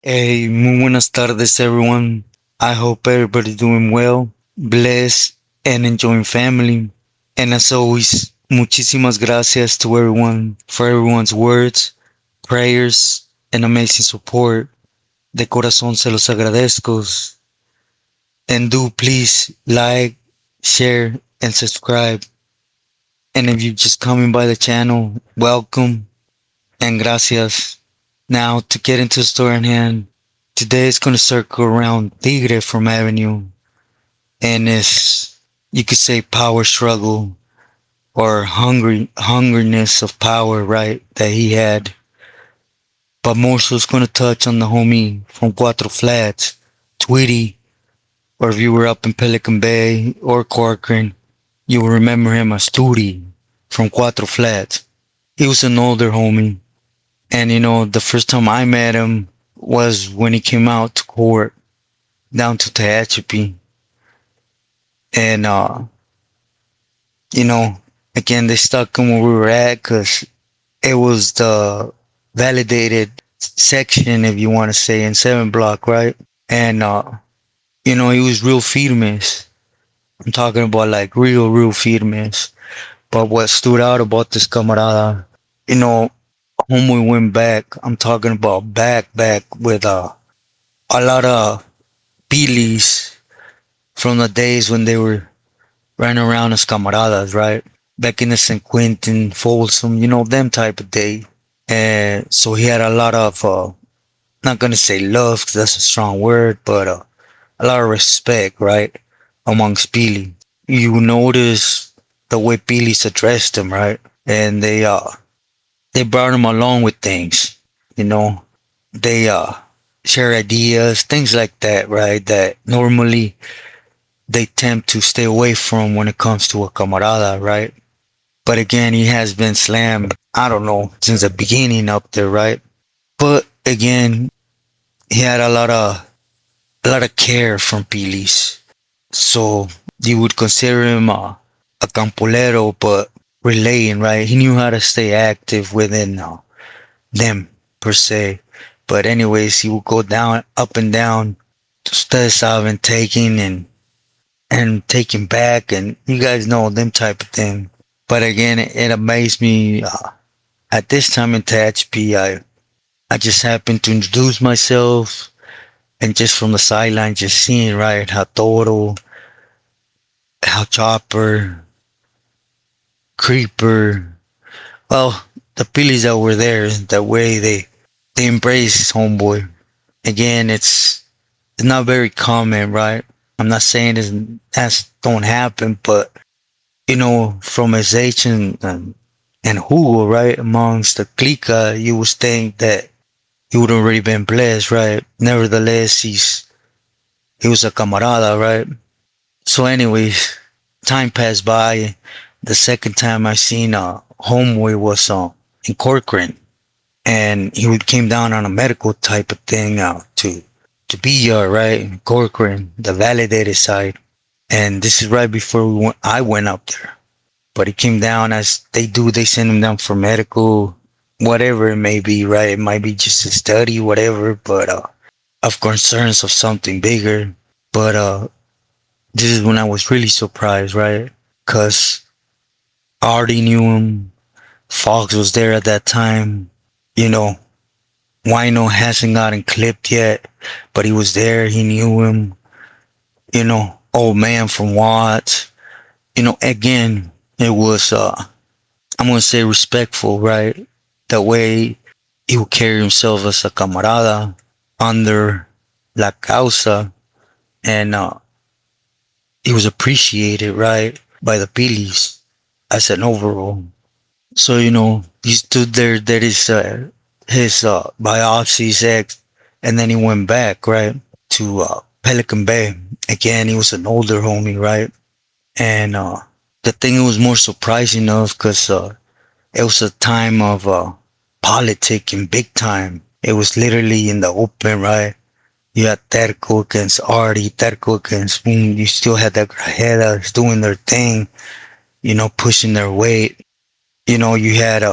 Hey, muy buenas tardes, everyone. I hope everybody's doing well, blessed, and enjoying family. And as always, muchísimas gracias to everyone for everyone's words, prayers, and amazing support. De corazón se los agradezco. And do please like, share, and subscribe. And if you're just coming by the channel, welcome and gracias. Now, to get into the story in hand, today is going to circle around Tigre from Avenue and his, you could say, power struggle or hungriness of power, right, that he had. But more so, it's going to touch on the homie from Quattro Flats, Tweety, or if you were up in Pelican Bay or Corcoran, you will remember him as Tweety from Quattro Flats. He was an older homie, and the first time I met him was when he came out to court down to Tehachapi. And, you know, again, they stuck him where we were at because it was the validated section, if you want to say, in 7 block, right? And, he was real firmes. I'm talking about like real firmes. But what stood out about this camarada, you know, homie went back. I'm talking about back with a lot of Pilis from the days when they were running around as camaradas, right? Back in the San Quentin, Folsom, them type of day. And so he had a lot of, not gonna say love, cause that's a strong word, but a lot of respect, right? Amongst Pili. You notice the way Pilis addressed him, right? And they brought him along with things, you know? They, share ideas, things like that, right? That normally they tend to stay away from when it comes to a camarada, right? But again, he has been slammed, I don't know, since the beginning up there, right? But again, he had a lot of care from Pilis. So you would consider him a campolero, but relaying, right? He knew how to stay active within them, per se. But anyways, he would go down, up and down, ustedes saben, taking and taking back, and you guys know them type of thing. But again, it amazed me. At this time in THP, I just happened to introduce myself, and just from the sideline, just seeing, right, how Toro, how Chopper, Creeper, well, the Phillies that were there, the way they embrace homeboy. Again, it's not very common, right? I'm not saying that don't happen, but from his age and Hugo, right, amongst the clica, you would think that he would already been blessed, right? Nevertheless, he was a camarada, right? So, anyways, time passed by. The second time I seen homeboy was in Corcoran, and he came down on a medical type of thing to be right in Corcoran, the validated side. And this is right before I went up there. But he came down as they do. They send him down for medical, whatever it may be, right? It might be just a study, whatever, but of concerns of something bigger. But this is when I was really surprised, right? Cause I already knew him. Fox was there at that time. You know, Wino hasn't gotten clipped yet, but he was there. He knew him. Old man from Watts. Again, it was I'm gonna say respectful, right? The way he would carry himself as a camarada under la causa, and he was appreciated, right, by the Pilis as an overall. So he stood there. That is his biopsies ex, and then he went back, right, to Pelican Bay. Again, he was an older homie, right, and the thing was more surprising of because it was a time of politicking big time. It was literally in the open, right? You had Terco against Artie, Terco against Boom. You still had the Grajedas doing their thing, pushing their weight. You had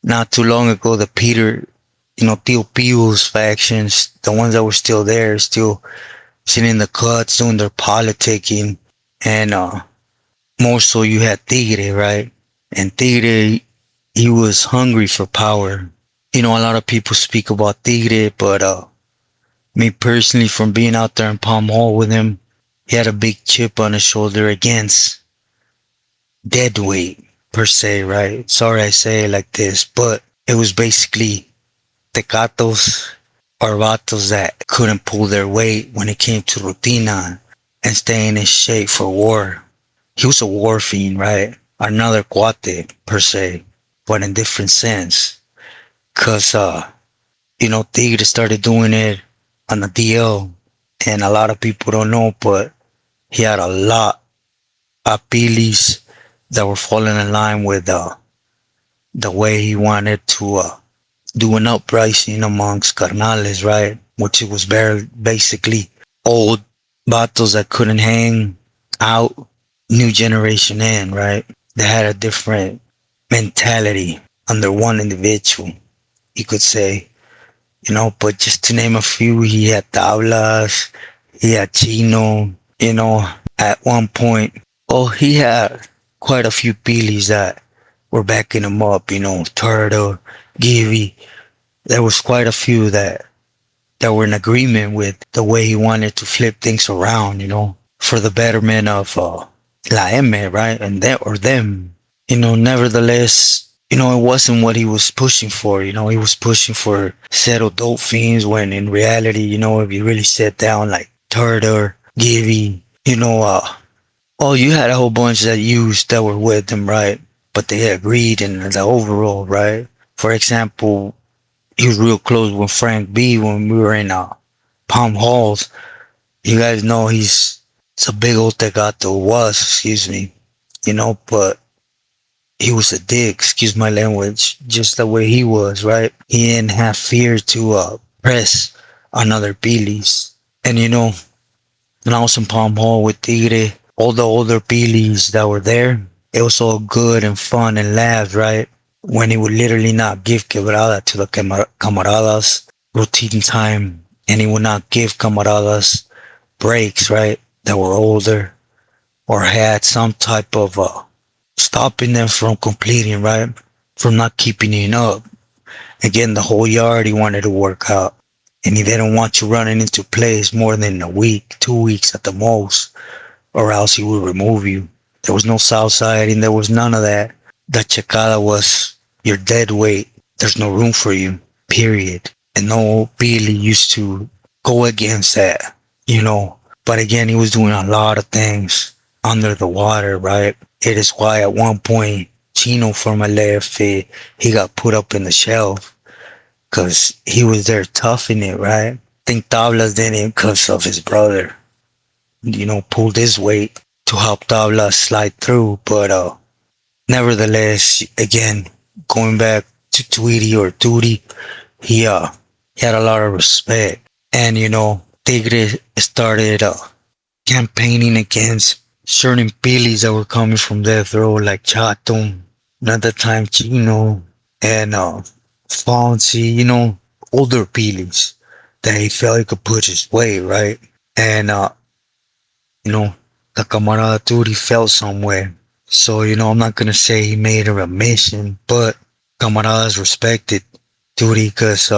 not too long ago the Peter Tio Pio's factions, the ones that were still there, still sitting in the cuts, doing their politicking. And more so you had Tigre, right? And Tigre, he was hungry for power. A lot of people speak about Tigre, but me personally, from being out there in Palm Hall with him, he had a big chip on his shoulder against deadweight, per se, right? Sorry I say it like this, but it was basically tecatos or vatos that couldn't pull their weight when it came to rutina and staying in shape for war. He was a war fiend, right? Another cuate, per se, but in different sense. Cause, Tigre started doing it on the DL, and a lot of people don't know, but he had a lot of pilis that were falling in line with the way he wanted to do an uprising amongst carnales, right? Which it was very basically old vatos that couldn't hang out, new generation in, right? They had a different mentality under one individual, you could say. But just to name a few, he had Tablas, he had Chino, at one point. Oh, he had quite a few Pilis that were backing him up, Turtle, Givy. There was quite a few that were in agreement with the way he wanted to flip things around, for the betterment of La M, right? And that or them. Nevertheless, it wasn't what he was pushing for. He was pushing for settled dope fiends when in reality, if you really sat down like Turtle, Givy, oh, you had a whole bunch that were with him, right? But they agreed in the overall, right? For example, he was real close with Frank B when we were in Palm Halls. You guys know it's a big old tegato excuse me, but he was a dick, excuse my language, just the way he was, right? He didn't have fear to press on other pilis. And when I was in Palm Hall with Tigre, all the older pilis that were there, it was all good and fun and laughs, right? When he would literally not give quebrada to the camaradas routine time, and he would not give camaradas breaks, right? That were older or had some type of stopping them from completing, right? From not keeping it up. Again, the whole yard he wanted to work out. And he didn't want you running into place more than a week, 2 weeks at the most, or else he would remove you. There was no south side and there was none of that. The checada was your dead weight. There's no room for you, period. And no Billy used to go against that, But again, he was doing a lot of things under the water, right? It is why at one point, Chino from my left, he got put up in the shelf because he was there toughing it, right? I think Tablas didn't because of his brother, pulled his weight to help Tablas slide through. But nevertheless, again, going back to Tweety or Tootie, he had a lot of respect. And, Tigre started campaigning against certain pilis that were coming from death row, like Chato, and at the time Chino, and Fonzie, older pilis that he felt he could push his way, right? And, the Camarada Turi felt somewhere. So, I'm not gonna say he made it a mission, but Camaradas respected Turi because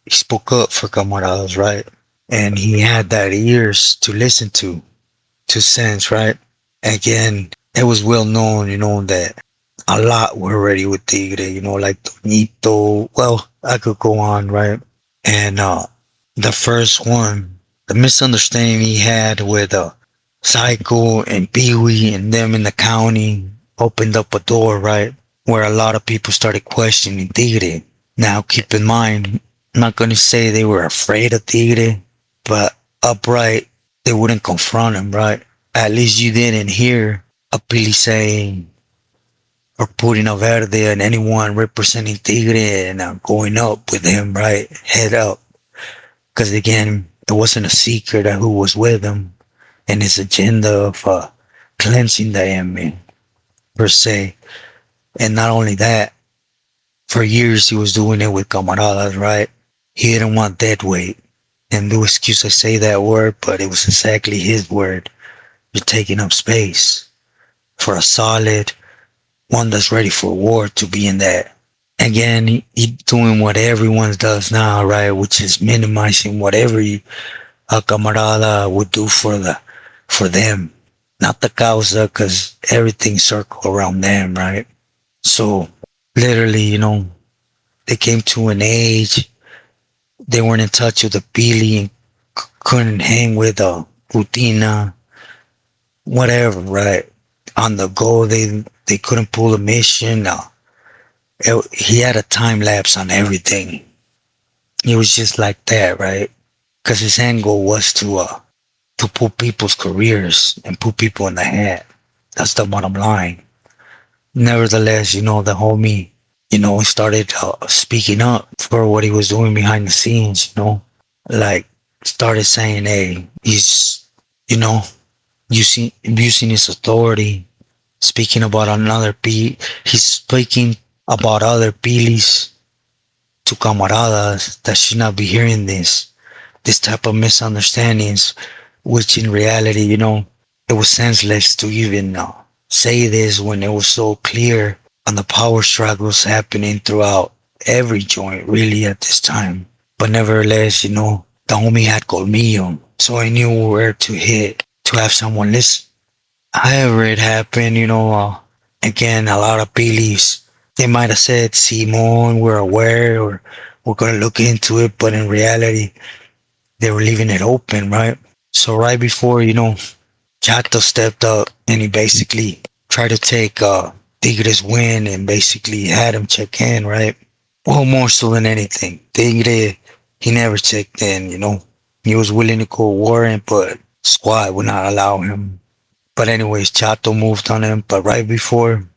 he spoke up for Camaradas, right? And he had that ears to listen to sense, right? Again, it was well known, that a lot were already with Tigre, like Tonito. Well, I could go on, right? And the first one, the misunderstanding he had with Psycho and Pee-wee and them in the county opened up a door, right? Where a lot of people started questioning Tigre. Now, keep in mind, I'm not going to say they were afraid of Tigre, but upright, they wouldn't confront him, right? At least you didn't hear a Pili saying or putting a verde and anyone representing Tigre and going up with him, right? Head up. Because again, it wasn't a secret of who was with him and his agenda of cleansing the enemy, per se. And not only that, for years he was doing it with camaradas, right? He didn't want dead weight. And no excuse I say that word, but it was exactly his word. You're taking up space for a solid one that's ready for war to be in that. Again, he doing what everyone does now, right? Which is minimizing whatever a camarada would do for them, not the causa, because everything circle around them, right? So literally, they came to an age they weren't in touch with the Pili and couldn't hang with a Rutina, whatever, right? On the go, they couldn't pull a mission. He had a time lapse on everything. He was just like that, right? Because his end goal was to put people's careers and put people in the hat. That's the bottom line. Nevertheless, the homie, started speaking up for what he was doing behind the scenes, like started saying, hey, he's, you know, using his authority, speaking about another P. He's speaking about other Pilis to camaradas that should not be hearing this type of misunderstandings, which in reality, it was senseless to even say this when it was so clear on the power struggles happening throughout every joint, really, at this time. But nevertheless, the homie had colmillo, so I knew where to hit to have someone listen. However, it happened, again, a lot of Pilis, they might have said, Simon, we're aware, or we're going to look into it, but in reality, they were leaving it open, right? So right before, Chato stepped up and he basically tried to take Tigre's win and basically had him check in, right? Well, more so than anything, Tigre, he never checked in, He was willing to go warring, but squad would not allow him. But anyways, Chato moved on him, but right before,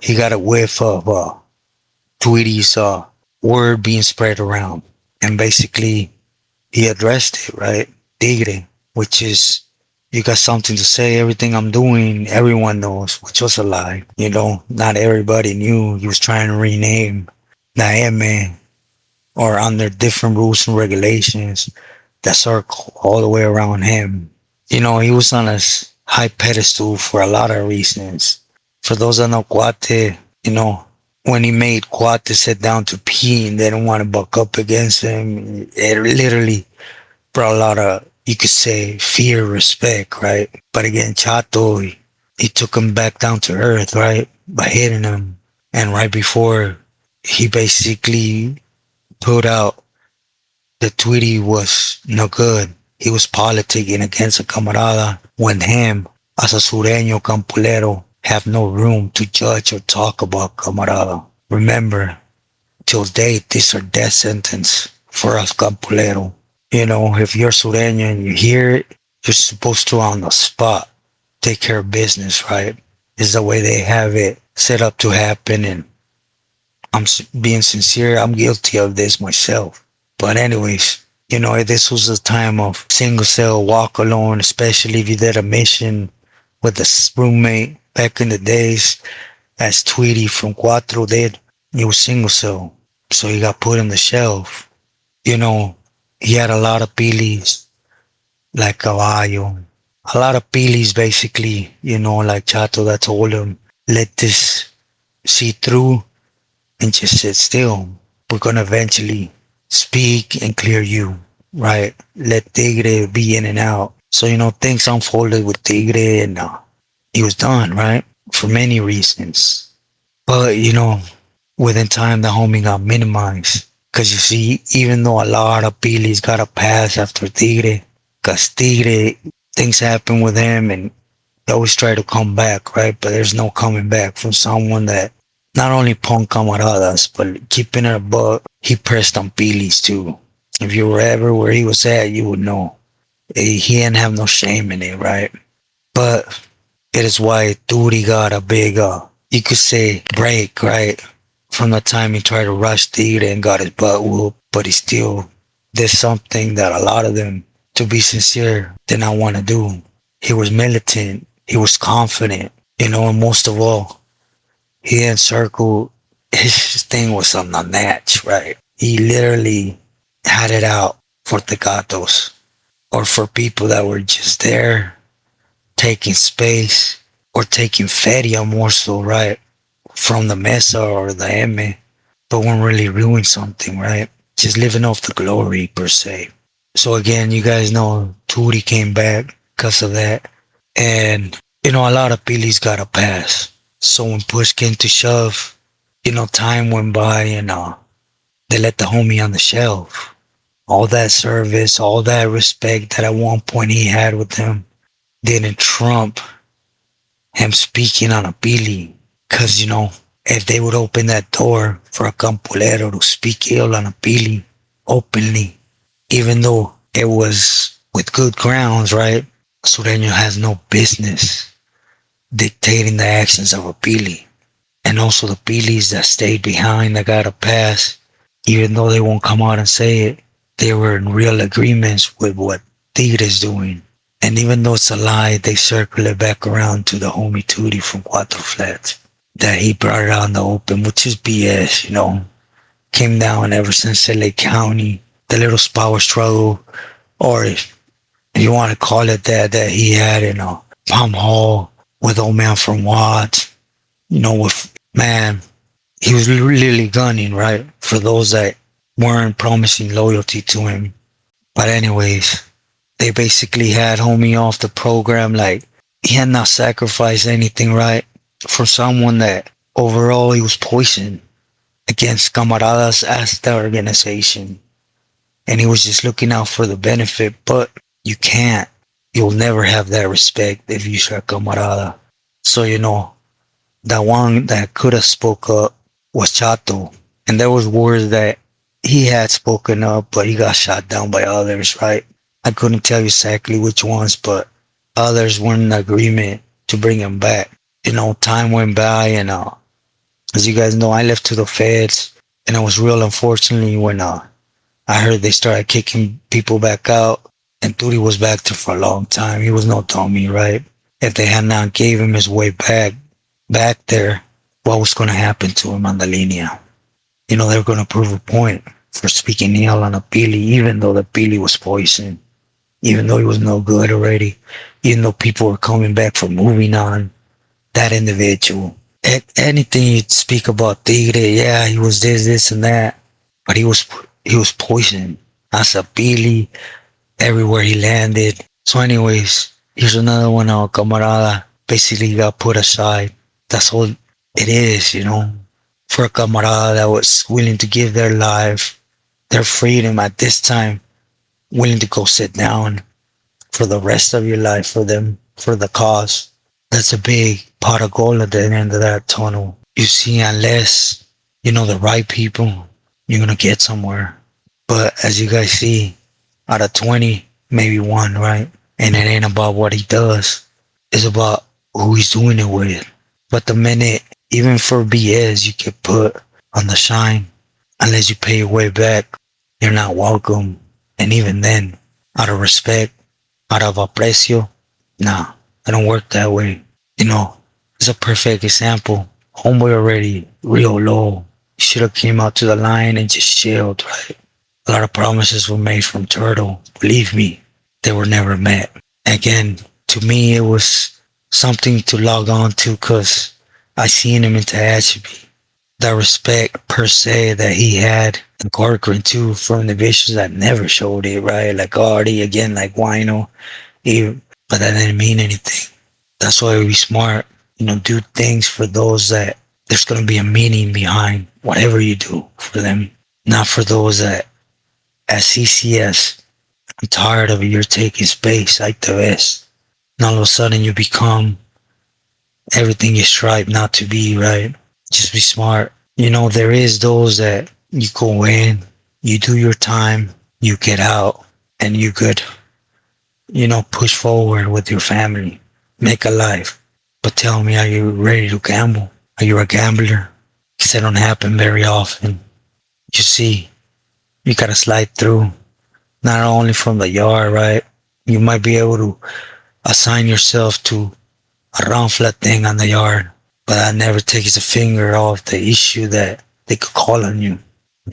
he got a whiff of Tweety's word being spread around. And basically, he addressed it, right? Tigre, which is, you got something to say, everything I'm doing, everyone knows, which was a lie. Not everybody knew he was trying to rename the M or under different rules and regulations that circle all the way around him. He was on a high pedestal for a lot of reasons. For those that know Quattro, when he made Quattro sit down to pee and they didn't want to buck up against him, it literally brought a lot of, you could say, fear, respect, right? But again, Chato, he took him back down to earth, right? By hitting him. And right before, he basically put out that Tweety was no good. He was politicking against a camarada when him, as a sureño campulero, have no room to judge or talk about camarada. Remember, till date, these are death sentence for us campulero. If you're sureño and you hear it, you're supposed to on the spot take care of business, right? Is the way they have it set up to happen. And I'm being sincere, I'm guilty of this myself. But anyways, this was a time of single cell, walk alone, especially if you did a mission with a roommate back in the days, as Tweety from Quattro did. He was single cell, so he got put on the shelf. He had a lot of pilis, like Caballo. A lot of pilis, basically, like Chato, that told him, let this see through and just sit still. We're going to eventually speak and clear you, right? Let Tigre be in and out. So, things unfolded with Tigre and he was done, right? For many reasons. But, within time, the homie got minimized. Because you see, even though a lot of Pilis got a pass after Tigre, because Tigre, things happen with him and they always try to come back, right? But there's no coming back from someone that not only punk camaradas, but keeping it above, he pressed on Pilis too. If you were ever where he was at, you would know. He didn't have no shame in it, right? But it is why Turi got a big, you could say, break, right? From the time he tried to rush Tigre and got his butt whooped, but he still did something that a lot of them, to be sincere, did not want to do. He was militant. He was confident, and most of all, he encircled, his thing was on the match, right? He literally had it out for tecatos or for people that were just there taking space or taking feria more so, right? From the mesa or the M, but weren't really doing something, right? Just living off the glory per se. So again, you guys know Tweety came back because of that. And, a lot of Billies got a pass. So when push came to shove, time went by and they let the homie on the shelf. All that service, all that respect that at one point he had with them didn't trump him speaking on a Billy. Because, if they would open that door for a Campolero to speak ill on a Billy openly, even though it was with good grounds, right? Sureño has no business dictating the actions of a Billy. And also the Billies that stayed behind that got a pass, even though they won't come out and say it, they were in real agreements with what Tigre is doing. And even though it's a lie, they circle it back around to the homie Tweety from Quattro Flats. That he brought it out in the open, which is BS, Came down ever since LA County, the little power struggle, or if you want to call it that he had in Palm Hall with old man from Watts, with, man, he was really gunning, right? For those that weren't promising loyalty to him. But anyways, they basically had homie off the program like he had not sacrificed anything, right? For someone that overall he was poisoned against camaradas as the organization. And he was just looking out for the benefit, but you can't. You'll never have that respect if you share camarada. So, that one that could have spoke up was Chato. And there was words that he had spoken up, but he got shot down by others, right? I couldn't tell you exactly which ones, but others weren't in agreement to bring him back. Time went by and as you guys know, I left to the feds, and it was real unfortunately when I heard they started kicking people back out, and Tweety was back there for a long time. He was no dummy, right? If they had not gave him his way back there, what was going to happen to him on the linea? They were going to prove a point for speaking ill on a Pili, even though the Pili was poisoned, even though he was no good already, even though people were coming back for moving on that individual. Anything you speak about Tigre, yeah, he was this and that, but he was poisoned as a Pili everywhere he landed. So anyways, here's another one, our camarada basically got put aside. That's all it is, for a camarada that was willing to give their life, their freedom at this time, willing to go sit down for the rest of your life for them, for the cause. That's a big pot of gold at the end of that tunnel. You see, unless the right people, you're gonna get somewhere. But as you guys see, out of 20, maybe one, right? And it ain't about what he does. It's about who he's doing it with. But the minute, even for BS, you get put on the shine, unless you pay your way back, you're not welcome. And even then, out of respect, out of aprecio, nah, I don't work that way. It's a perfect example. Homeboy already real low. Should have came out to the line and just chilled, right? A lot of promises were made from Turtle. Believe me, they were never met. Again, to me, it was something to log on to because I seen him into Ashby. The respect per se that he had in Corcoran too for individuals that never showed it, right? Like Artie, again, like Wino, but that didn't mean anything. That's why we smart, do things for those that there's going to be a meaning behind whatever you do for them. Not for those that, at CCS, I'm tired of it, you're taking space, like the best. And all of a sudden you become everything you strive not to be, right? Just be smart. There is those that you go in, you do your time, you get out, and you could, push forward with your family. Make a life. But tell me, are you ready to gamble? Are you a gambler? Because that don't happen very often. You see, you gotta slide through. Not only from the yard, right? You might be able to assign yourself to a round flat thing on the yard. But that never takes a finger off the issue that they could call on you.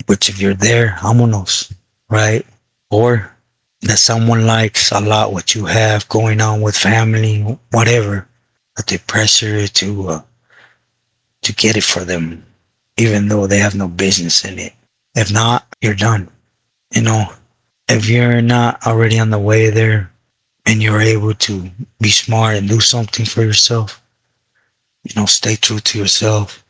Which if you're there, vámonos. right? Or that someone likes a lot what you have going on with family, whatever, that they pressure you to get it for them, even though they have no business in it. If not, you're done. You know, if you're not already on the way there and you're able to be smart and do something for yourself, stay true to yourself.